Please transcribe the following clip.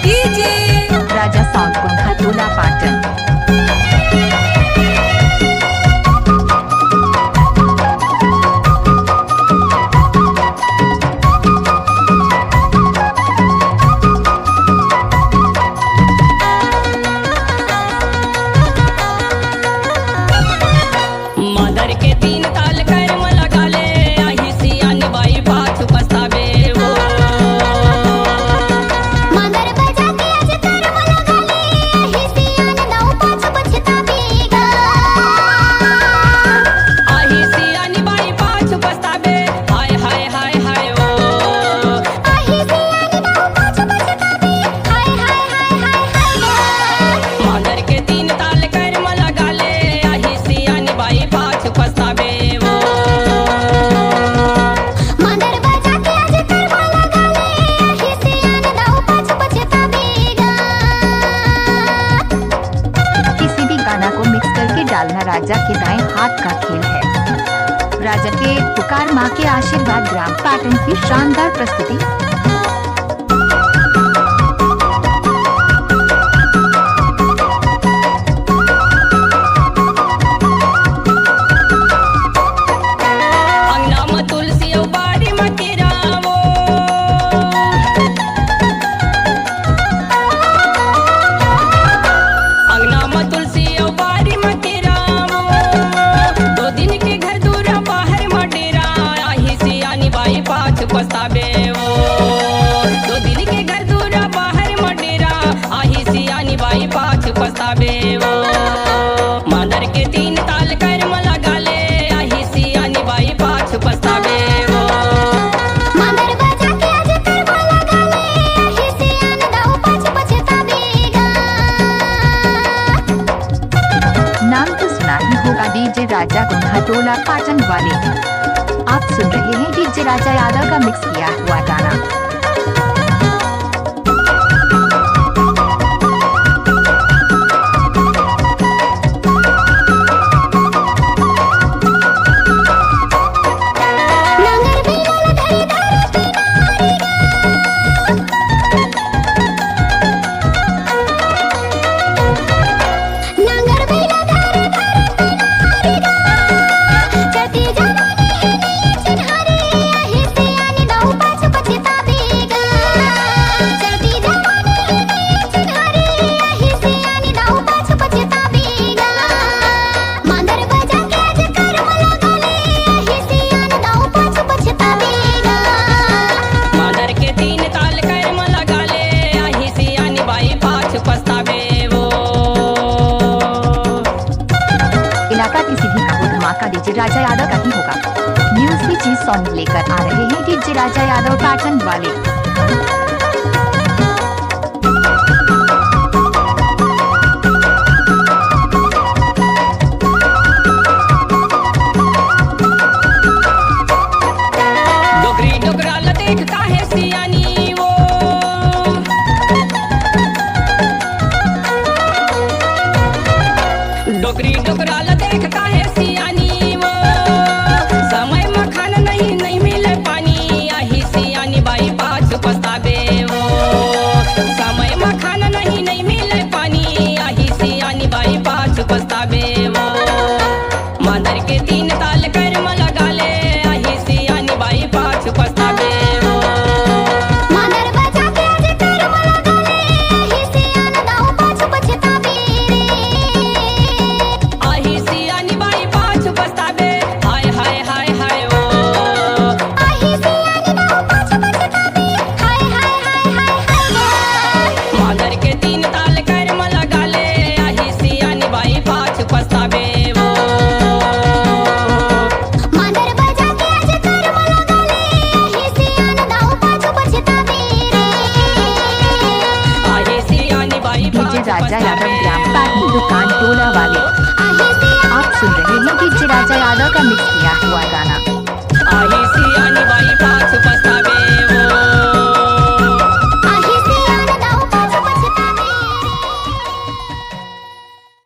DJ राजा sound कुंभाटोला Patan. डालना राजा के दाएं हाथ का खेल है। राजा के पुकार मां के आशीर्वाद ग्राम पाटन की शानदार प्रस्तुति। पछतावे वो दो दिन के घर दूरा बाहर मडेरा आही सियानी बाई पाछ पछतावे वो मादर के तीन ताल कर मला गाले आही सियानी बाई पाछ पछतावे वो मादर बजा के आज कर मला गाले आही सियानी दाऊ पाछ पछतावेगा। नाम तो सुना ही होगा डीजे राजा कुंभाटोला पाटन वाले। आप सुन रहे हैं डीजे राजा यादव का मिक्स किया हुआ गाना। इलाका किसी भी का हो धमाका डीजे राजा यादव का ही होगा। न्यूज़ की चीज सॉन्ग लेकर आ रहे हैं डीजे राजा यादव पाटन वाले।